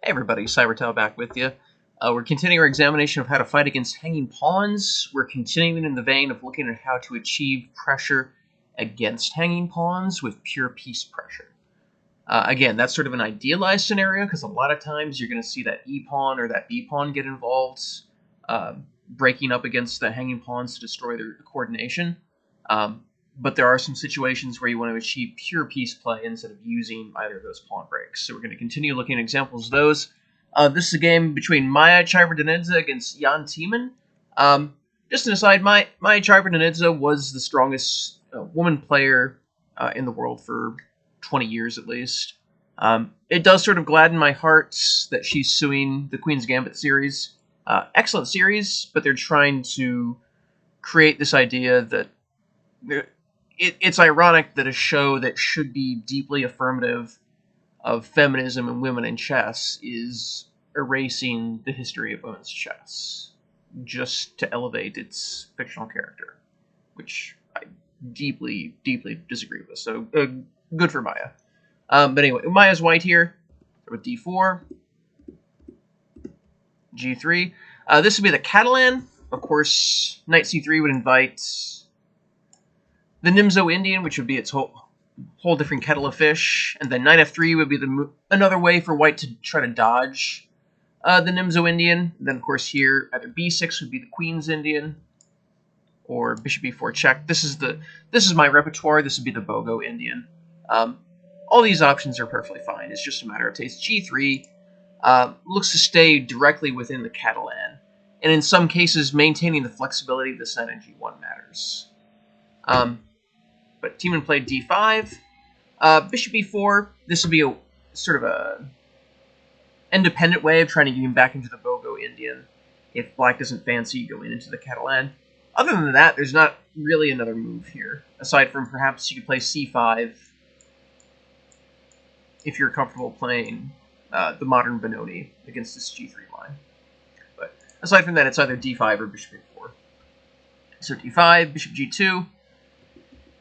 Hey everybody, Cybertel back with you. We're continuing our examination of how to fight against hanging pawns. We're continuing in the vein of looking at how to achieve pressure against hanging pawns with pure piece pressure. Again, that's sort of an idealized scenario because a lot of times you're going to see that E-pawn or that B-pawn get involved, breaking up against the hanging pawns to destroy their coordination. But there are some situations where you want to achieve pure piece play instead of using either of those pawn breaks. So we're going to continue looking at examples of those. This is a game between Maia Chiburdanidze against Jan Timman. Just an aside, Maia Chiburdanidze was the strongest woman player in the world for 20 years at least. It does sort of gladden my heart that she's suing the Queen's Gambit series. Excellent series, but they're trying to create this idea that it's ironic that a show that should be deeply affirmative of feminism and women in chess is erasing the history of women's chess just to elevate its fictional character, which I deeply, deeply disagree with. So good for Maia. But anyway, Maia's white here with d4, g3. This would be the Catalan. Of course, knight c3 would invite the Nimzo-Indian, which would be its whole different kettle of fish, and then knight f3 would be another way for white to try to dodge the Nimzo-Indian. Then, of course, here either b6 would be the Queen's Indian, or bishop b4 check. This is my repertoire. This would be the Bogo Indian. All these options are perfectly fine. It's just a matter of taste. g3 looks to stay directly within the Catalan, and in some cases, maintaining the flexibility of this knight in g1 matters. But Timman played d5. Bishop e4, this would be a sort of a independent way of trying to get him back into the Bogo Indian if black doesn't fancy going into the Catalan. Other than that, there's not really another move here, aside from perhaps you could play c5 if you're comfortable playing the modern Benoni against this g3 line. But aside from that, it's either d5 or bishop e4. So d5, bishop g2.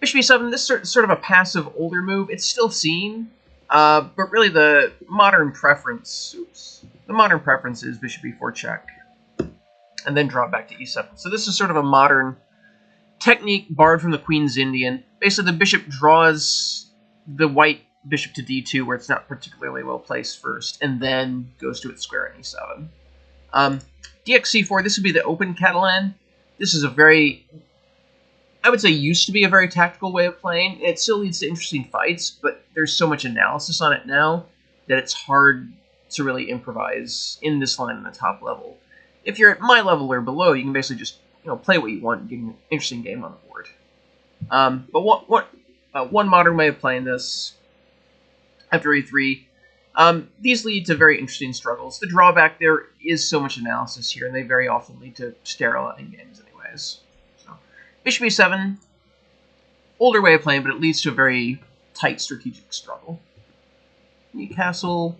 Bishop e7, this is sort of a passive older move. It's still seen, but really the modern preference is bishop e4 check, and then drop back to e7. So this is sort of a modern technique borrowed from the Queen's Indian. Basically, the bishop draws the white bishop to d2 where it's not particularly well placed first, and then goes to its square in e7. dxc4, this would be the open Catalan. This is a very, I would say, used to be a very tactical way of playing. It still leads to interesting fights, but there's so much analysis on it now that it's hard to really improvise in this line on the top level. If you're at my level or below, you can basically just play what you want and get an interesting game on the board. But one modern way of playing this, after e3, these lead to very interesting struggles. The drawback, there is so much analysis here, and they very often lead to sterile endgames anyways. Bishop e7, older way of playing, but it leads to a very tight strategic struggle. Castle,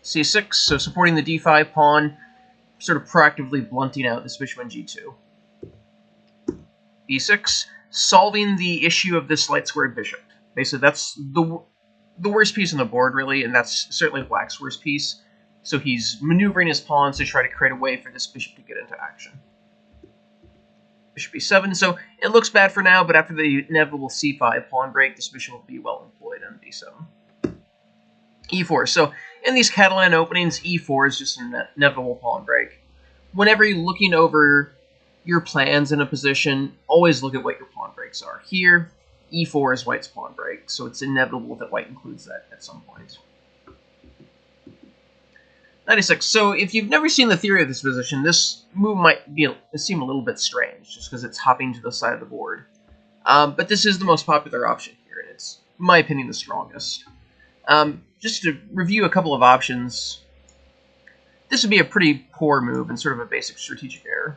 c6, so supporting the d5 pawn, sort of proactively blunting out this bishop on g2. b6, solving the issue of this light squared bishop. Basically, that's the worst piece on the board, really, and that's certainly black's worst piece. So he's maneuvering his pawns to try to create a way for this bishop to get into action. Bishop e7, so it looks bad for now, but after the inevitable c5 pawn break, this bishop will be well employed on b7. e4, so in these Catalan openings, e4 is just an inevitable pawn break. Whenever you're looking over your plans in a position, always look at what your pawn breaks are. Here, e4 is white's pawn break, so it's inevitable that white includes that at some point. 96. So if you've never seen the theory of this position, this move might seem a little bit strange, just because it's hopping to the side of the board. But this is the most popular option here, and it's, in my opinion, the strongest. Just to review a couple of options, this would be a pretty poor move and sort of a basic strategic error.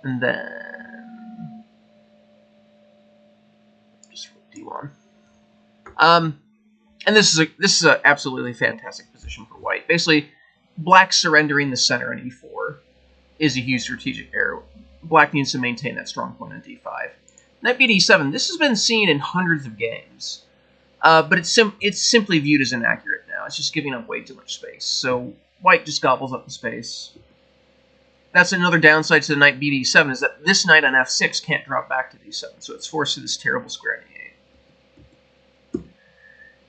And then just d1. And this is an absolutely fantastic position for white. Basically, black surrendering the center on e4 is a huge strategic error. Black needs to maintain that strong point on d5. Knight bd7. This has been seen in hundreds of games, but it's simply viewed as inaccurate now. It's just giving up way too much space. So white just gobbles up the space. That's another downside to the knight bd7, is that this knight on f6 can't drop back to d7, so it's forced to this terrible square in e8.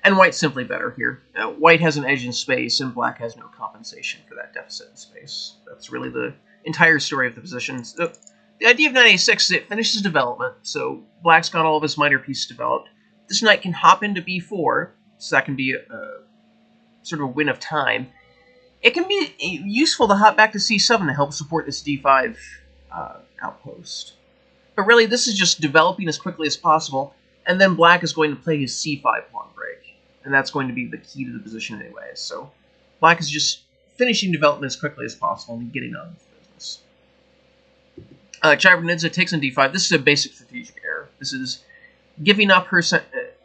And white's simply better here. White has an edge in space, and black has no compensation for that deficit in space. That's really the entire story of the position. So the idea of knight a6 is it finishes development, so black's got all of his minor pieces developed. This knight can hop into b4, so that can be sort of a win of time. It can be useful to hop back to c7 to help support this d5 outpost. But really, this is just developing as quickly as possible, and then black is going to play his c5 pawn break. And that's going to be the key to the position anyway. So black is just finishing development as quickly as possible and getting on with business. Chiburdanidze takes on d5. This is a basic strategic error. This is giving up her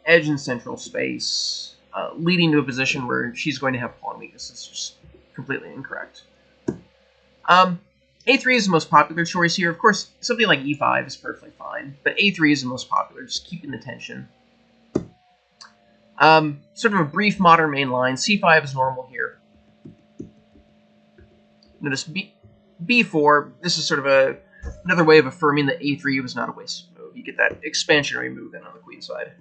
edge in central space, leading to a position where she's going to have pawn weakness. It's just completely incorrect. A3 is the most popular choice here. Of course, something like e5 is perfectly fine, but a3 is the most popular, just keeping the tension. Sort of a brief modern main line. c5 is normal here. Notice b4, this is sort of another way of affirming that a3 was not a wasted move. You get that expansionary move in on the queen side.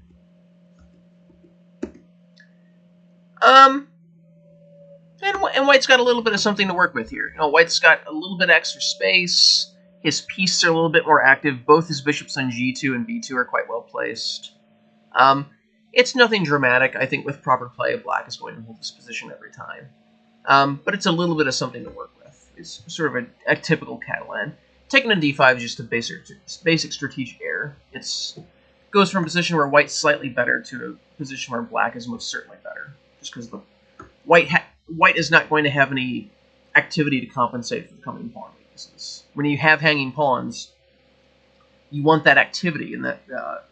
And white's got a little bit of something to work with here. You know, white's got a little bit extra space. His pieces are a little bit more active. Both his bishops on g2 and b2 are quite well placed. It's nothing dramatic. I think with proper play, black is going to hold this position every time. But it's a little bit of something to work with. It's sort of a typical Catalan. Taking on d5 is just a basic strategic error. It goes from a position where white's slightly better to a position where black is most certainly better. Just because the white is not going to have any activity to compensate for the coming pawn weaknesses. When you have hanging pawns, you want that activity and that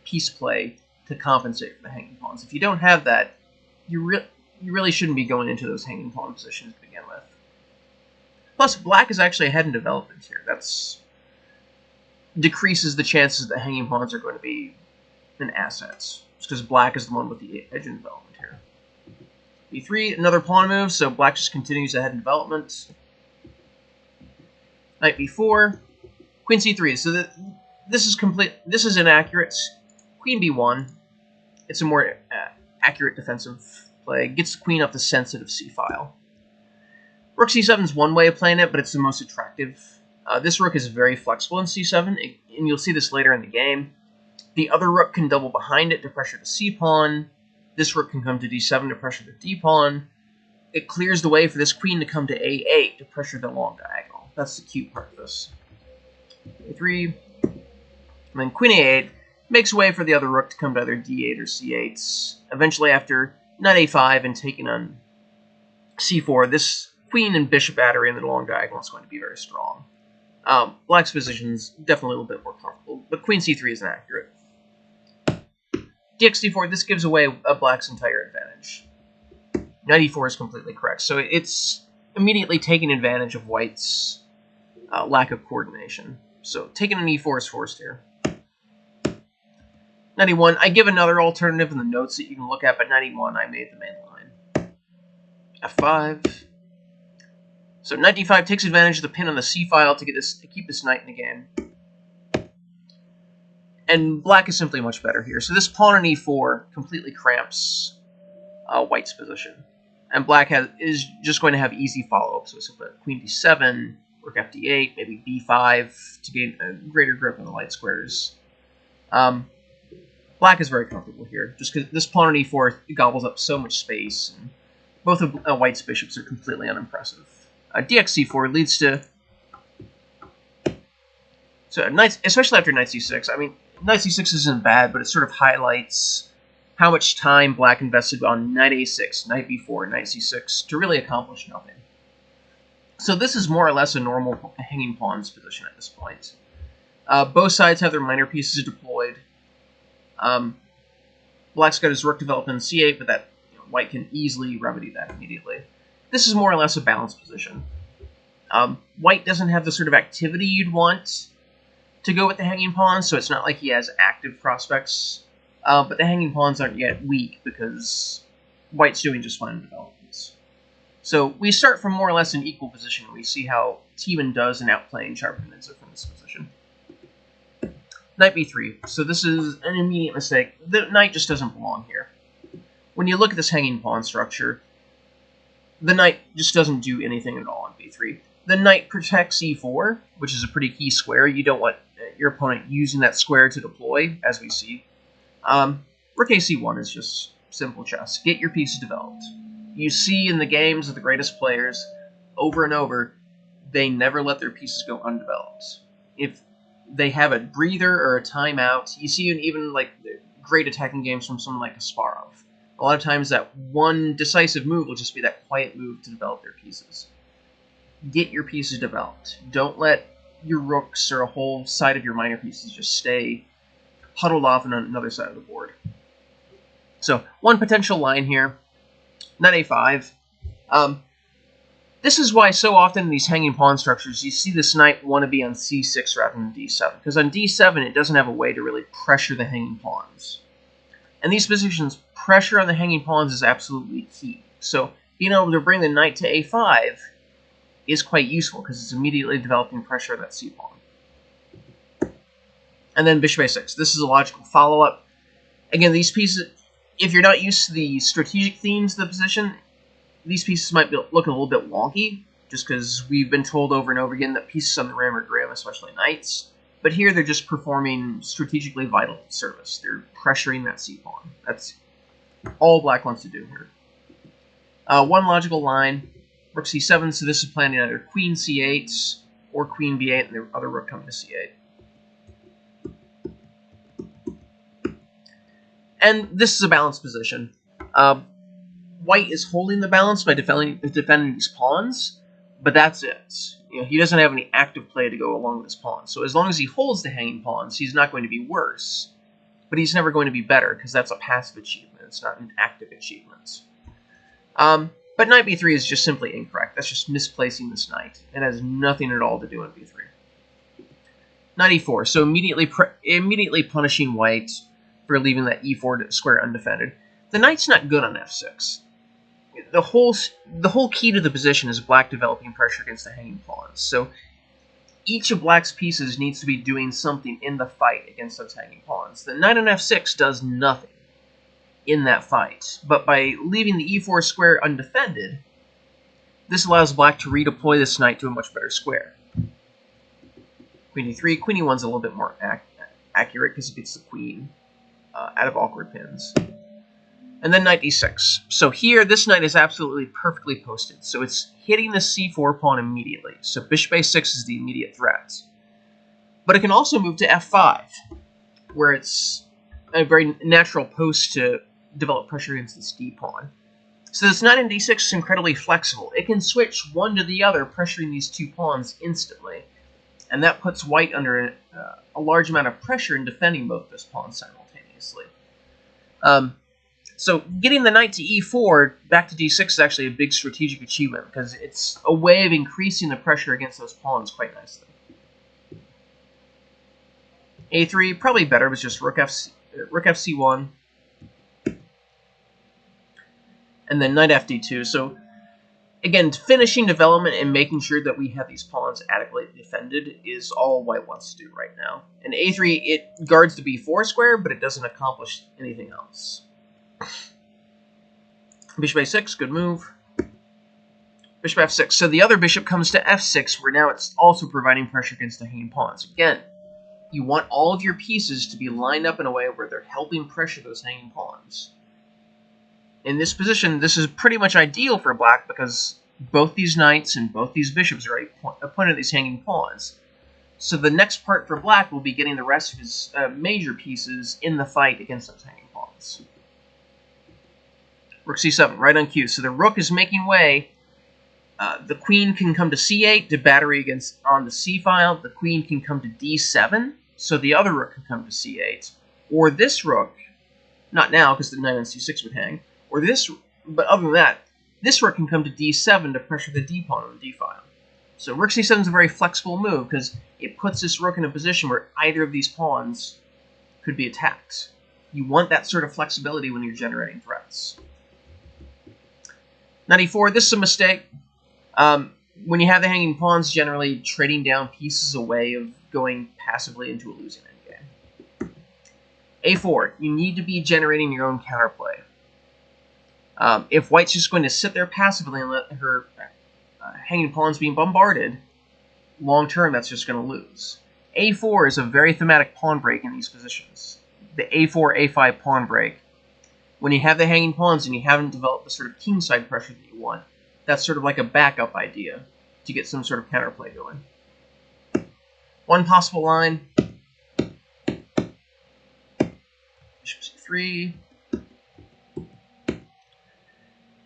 piece play to compensate for the hanging pawns. If you don't have that, you really shouldn't be going into those hanging pawn positions to begin with. Plus, black is actually ahead in development here. That's decreases the chances that hanging pawns are going to be an assets, because black is the one with the edge in development here. b3, another pawn move, so black just continues ahead in development. Knight b4, queen c3. So this is complete. This is inaccurate. Queen b1. It's a more accurate defensive play. Gets the queen up the sensitive c file. Rook c7 is one way of playing it, but it's the most attractive. This rook is very flexible in c7, and you'll see this later in the game. The other rook can double behind it to pressure the c-pawn. This rook can come to d7 to pressure the d-pawn. It clears the way for this queen to come to a8 to pressure the long diagonal. That's the cute part of this. a3, and then queen a8 makes way for the other rook to come to either d8 or c8. Eventually, after knight a5 and taking on c4, this queen and bishop battery in the long diagonal is going to be very strong. Black's position is definitely a little bit more comfortable, but queen c3 is inaccurate. dx d4, this gives away black's entire advantage. Knight e4 is completely correct, so it's immediately taking advantage of white's lack of coordination. So taking an e4 is forced here. Knight e1, I give another alternative in the notes that you can look at, but knight e1, I made the main line. f5. So knight d5 takes advantage of the pin on the c-file to keep this knight in the game. And black is simply much better here. So this pawn on e4 completely cramps white's position. And black is just going to have easy follow-up. So queen d7, rook fd8, maybe b5 to gain a greater grip on the light squares. Black is very comfortable here, just because this pawn on e4 gobbles up so much space. And both of white's bishops are completely unimpressive. Dx c4 leads to... So especially after knight c6, I mean, knight c6 isn't bad, but it sort of highlights how much time black invested on knight a6, knight b4, knight c6 to really accomplish nothing. So this is more or less a normal hanging pawns position at this point. Both sides have their minor pieces deployed. Black's got his rook developed in c8, but that white can easily remedy that immediately. This is more or less a balanced position. White doesn't have the sort of activity you'd want to go with the hanging pawns, so it's not like he has active prospects. But the hanging pawns aren't yet weak because white's doing just fine in developments. So we start from more or less an equal position. We see how Timman does in outplaying Chiburdanidze from this position. Knight b3. So this is an immediate mistake. The knight just doesn't belong here. When you look at this hanging pawn structure, the knight just doesn't do anything at all on b3. The knight protects e4, which is a pretty key square. You don't want your opponent using that square to deploy, as we see. Rook ac1 is just simple chess. Get your pieces developed. You see in the games of the greatest players, over and over, they never let their pieces go undeveloped. If they have a breather or a timeout, you see in even like great attacking games from someone like Kasparov. A lot of times that one decisive move will just be that quiet move to develop their pieces. Get your pieces developed. Don't let your rooks or a whole side of your minor pieces just stay huddled off on another side of the board. So, one potential line here. Knight a5. This is why so often in these hanging pawn structures you see this knight want to be on c6 rather than d7. Because on d7 it doesn't have a way to really pressure the hanging pawns. In these positions, pressure on the hanging pawns is absolutely key. So being able to bring the knight to a5 is quite useful because it's immediately developing pressure on that c-pawn. And then bishop a6. This is a logical follow-up. Again, these pieces, if you're not used to the strategic themes of the position, these pieces might look a little bit wonky, just because we've been told over and over again that pieces on the rim are grim, especially knights. But here they're just performing strategically vital service. They're pressuring that c-pawn. That's all black wants to do here. One logical line, rook c7, so this is planning either queen c8 or queen b8, and the other rook coming to c8. And this is a balanced position. White is holding the balance by defending these pawns, but that's it. You know, he doesn't have any active play to go along with his pawns. So as long as he holds the hanging pawns, he's not going to be worse, but he's never going to be better because that's a passive achievement. It's not an active achievement. But knight b3 is just simply incorrect. That's just misplacing this knight. It has nothing at all to do on b3. Knight e4. So immediately punishing white for leaving that e4 square undefended. The knight's not good on f6. The whole key to the position is black developing pressure against the hanging pawns. So each of black's pieces needs to be doing something in the fight against those hanging pawns. The knight on f6 does nothing in that fight, but by leaving the e4 square undefended, this allows black to redeploy this knight to a much better square. Queen e3, queen e1's a little bit more accurate because it gets the queen out of awkward pins. And then knight e6. So here, this knight is absolutely perfectly posted. So it's hitting the c4 pawn immediately. So bishop a6 is the immediate threat. But it can also move to f5, where it's a very natural post to develop pressure against this d pawn. So this knight in d6 is incredibly flexible. It can switch one to the other, pressuring these two pawns instantly. And that puts white under a large amount of pressure in defending both those pawns simultaneously. So getting the knight to e4 back to d6 is actually a big strategic achievement because it's a way of increasing the pressure against those pawns quite nicely. a3, probably better, was just rook fc1. And then knight fd2. So again, finishing development and making sure that we have these pawns adequately defended is all white wants to do right now. And a3, it guards the b4 square, but it doesn't accomplish anything else. Bishop a6, good move. Bishop f6. So the other bishop comes to f6, where now it's also providing pressure against the hanging pawns. Again, you want all of your pieces to be lined up in a way where they're helping pressure those hanging pawns. In this position, this is pretty much ideal for black because both these knights and both these bishops are pointed at these hanging pawns. So the next part for black will be getting the rest of his major pieces in the fight against those hanging pawns. Rook c7, right on cue. So the rook is making way. The queen can come to c8 to battery on the c file. The queen can come to d7, so the other rook can come to c8. Or this rook, not now because the knight on c6 would hang, but other than that, this rook can come to d7 to pressure the d pawn on the d file. So rook c7 is a very flexible move because it puts this rook in a position where either of these pawns could be attacked. You want that sort of flexibility when you're generating threats. Knight e4, this is a mistake. When you have the hanging pawns, generally trading down pieces is a way of going passively into a losing endgame. a4, you need to be generating your own counterplay. If white's just going to sit there passively and let her hanging pawns being bombarded, long term that's just going to lose. a4 is a very thematic pawn break in these positions. The a4, a5 pawn break. When you have the hanging pawns and you haven't developed the sort of kingside pressure that you want, that's sort of like a backup idea to get some sort of counterplay going. One possible line. Bishop c3.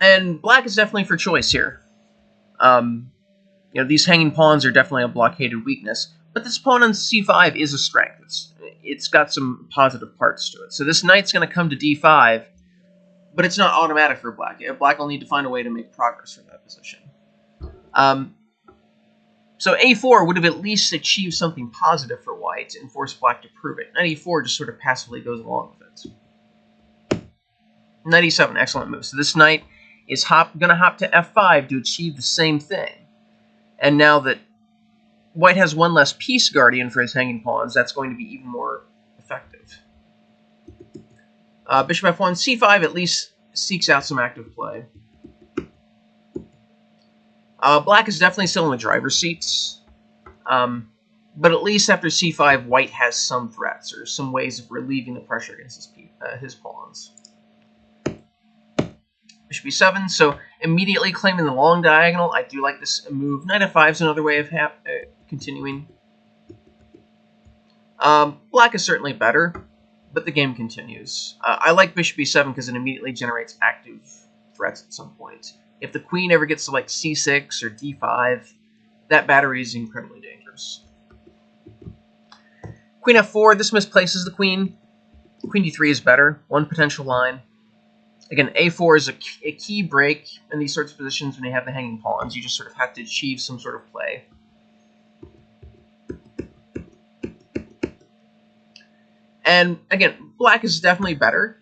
And black is definitely for choice here. These hanging pawns are definitely a blockaded weakness, but this pawn on c5 is a strength. It's got some positive parts to it. So this knight's going to come to d5, but it's not automatic for black. Black will need to find a way to make progress from that position. So a4 would have at least achieved something positive for white and forced black to prove it. Knight e4 just sort of passively goes along with it. Knight e7, excellent move. So this knight is going to hop to f5 to achieve the same thing. And now that white has one less piece guardian for his hanging pawns, that's going to be even more effective. Bishop f1, c5 at least seeks out some active play. Black is definitely still in the driver's seats, but at least after c5, white has some threats or some ways of relieving the pressure against his pawns. Bishop b7, so immediately claiming the long diagonal. I do like this move. Knight f5 is another way of continuing. Black is certainly better, but the game continues. I like bishop b7 because it immediately generates active threats at some point. If the queen ever gets to like c6 or d5, that battery is incredibly dangerous. Queen f4, this misplaces the queen. Queen d3 is better. One potential line. Again, a4 is a key break in these sorts of positions when you have the hanging pawns. You just sort of have to achieve some sort of play. And again, black is definitely better,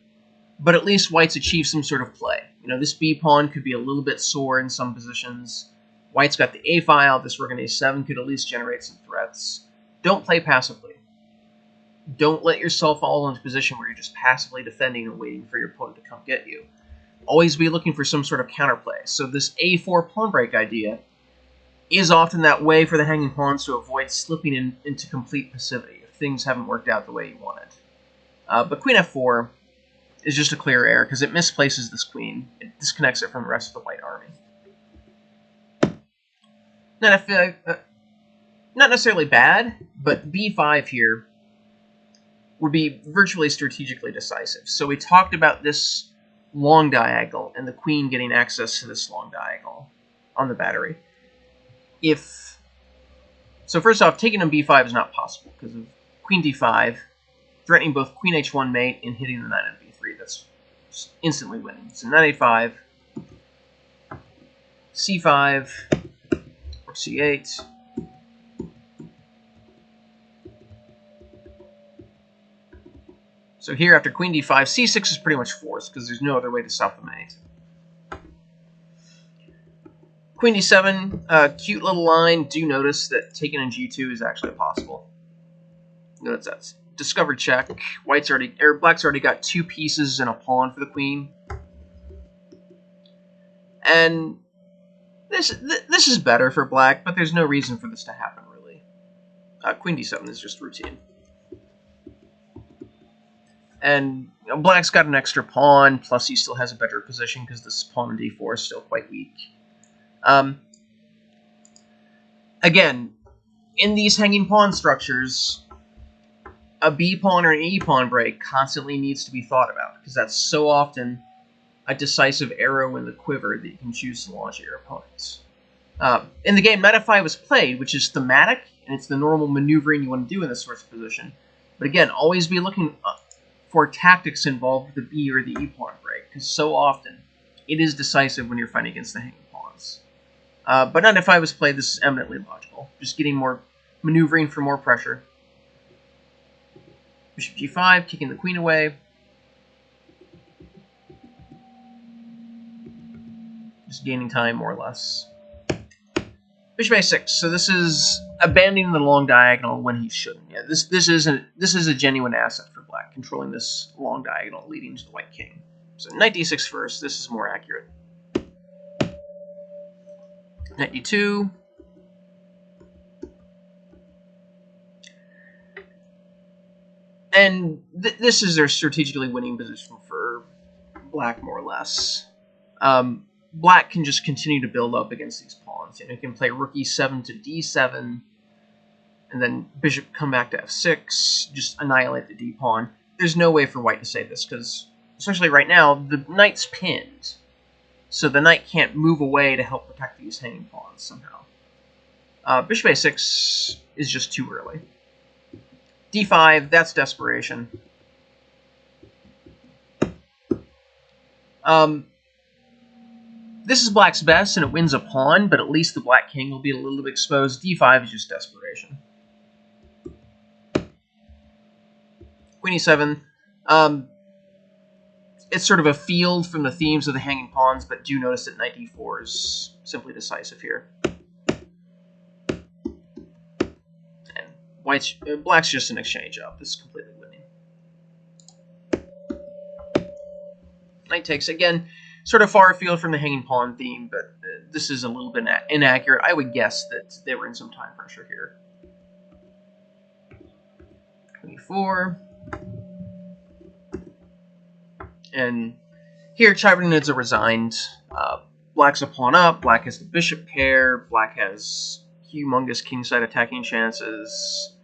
but at least white's achieved some sort of play. This b pawn could be a little bit sore in some positions. White's got the a file. This rook on a7 could at least generate some threats. Don't play passively. Don't let yourself fall into a position where you're just passively defending and waiting for your opponent to come get you. Always be looking for some sort of counterplay. So this a4 pawn break idea is often that way for the hanging pawns to avoid slipping into complete passivity if things haven't worked out the way you wanted. But queen f4 is just a clear error because it misplaces this queen. It disconnects it from the rest of the white army. Knight f5, not necessarily bad, but b5 here would be virtually strategically decisive. So we talked about this long diagonal and the queen getting access to this long diagonal on the battery. So first off, taking on b5 is not possible because of queen d5, threatening both queen h1 mate and hitting the knight on b3. That's instantly winning. So knight a5, c5, or c8. So here, after queen d5, c6 is pretty much forced because there's no other way to stop the mate. Queen d7, cute little line. Do notice that taking on g2 is actually possible. Notice that's discovered check. Black's already got two pieces and a pawn for the queen. And this is better for black, but there's no reason for this to happen, really. Queen d7 is just routine. And black's got an extra pawn, plus he still has a better position because this pawn on d4 is still quite weak. Again, in these hanging pawn structures, a b pawn or an e pawn break constantly needs to be thought about because that's so often a decisive arrow in the quiver that you can choose to launch at your opponents. In the game, knight f5 was played, which is thematic, and it's the normal maneuvering you want to do in this sort of position. But again, always be looking for tactics involved with the b or the e pawn break, because so often it is decisive when you're fighting against the hanging pawns. But knight f5 was played. This is eminently logical. Just getting more maneuvering for more pressure. Bishop g5, kicking the queen away. Just gaining time, more or less. Bishop a6. So this is abandoning the long diagonal when he shouldn't. Yeah, this is a genuine asset for black, controlling this long diagonal leading to the white king. So knight d6 first. This is more accurate. Knight d2. And this is their strategically winning position for black, more or less. Black can just continue to build up against these pawns. You can play rook e7 to d7, and then bishop come back to f6, just annihilate the d pawn. There's no way for white to save this, because, especially right now, the knight's pinned. So the knight can't move away to help protect these hanging pawns somehow. Bishop a6 is just too early. d5, that's desperation. This is black's best, and it wins a pawn, but at least the black king will be a little bit exposed. d5 is just desperation. Queen e7. It's sort of a field from the themes of the hanging pawns, but do notice that knight d4 is simply decisive here. And black's just an exchange up. This is completely winning. Knight takes again. Sort of far afield from the hanging pawn theme, but this is a little bit inaccurate. I would guess that they were in some time pressure here. 24. And here, Chiburdanidze resigned. Black's a pawn up, black has the bishop pair, black has humongous kingside attacking chances.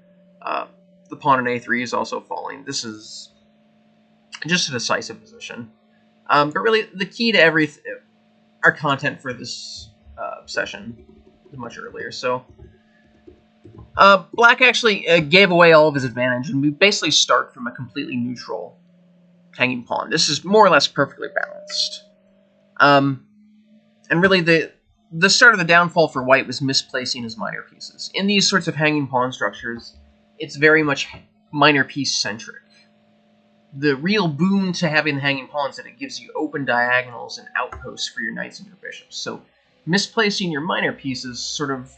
The pawn in a3 is also falling. This is just a decisive position. But really, the key to our content for this session is much earlier. So, black actually gave away all of his advantage, and we basically start from a completely neutral hanging pawn. This is more or less perfectly balanced. And really, the start of the downfall for white was misplacing his minor pieces. In these sorts of hanging pawn structures, it's very much minor piece centric. The real boon to having the hanging pawn is that it gives you open diagonals and outposts for your knights and your bishops. So misplacing your minor pieces sort of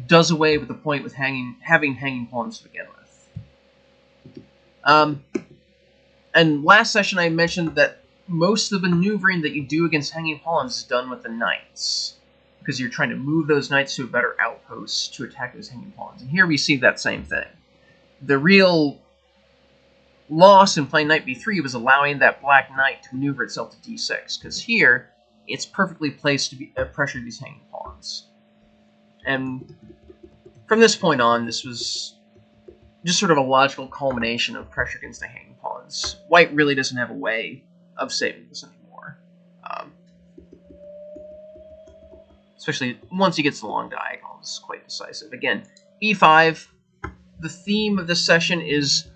does away with the point with having hanging pawns to begin with. And last session I mentioned that most of the maneuvering that you do against hanging pawns is done with the knights, because you're trying to move those knights to a better outpost to attack those hanging pawns. And here we see that same thing. The real loss in playing knight b3 was allowing that black knight to maneuver itself to d6, because here it's perfectly placed to pressure these hanging pawns. And from this point on, this was just sort of a logical culmination of pressure against the hanging pawns. White really doesn't have a way of saving this anymore. Especially once he gets the long diagonal, this is quite decisive. Again, e5, the theme of this session is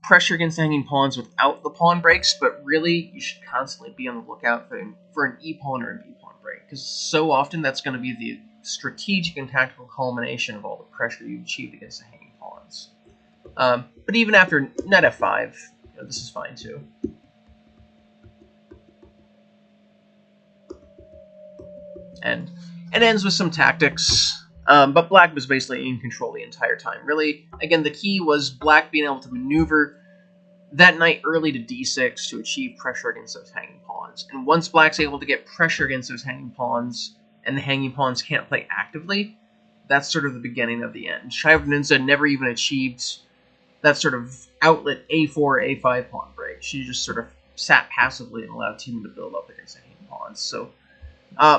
pressure against hanging pawns without the pawn breaks, but really you should constantly be on the lookout for an e-pawn or an b-pawn break, because so often that's going to be the strategic and tactical culmination of all the pressure you've achieved against the hanging pawns. But even after knight f5, this is fine too. And it ends with some tactics, but black was basically in control the entire time. Really, again, the key was black being able to maneuver that knight early to d6 to achieve pressure against those hanging pawns. And once black's able to get pressure against those hanging pawns, and the hanging pawns can't play actively, that's sort of the beginning of the end. Chiburdanidze never even achieved that sort of outlet a4, a5 pawn break. She just sort of sat passively and allowed Timman to build up against the hanging pawns. So,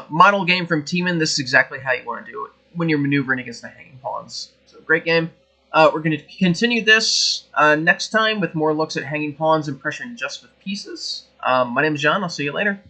model game from Timman, this is exactly how you want to do it when you're maneuvering against the hanging pawns. So, great game. We're going to continue this next time with more looks at hanging pawns and pressuring just with pieces. My name is John. I'll see you later.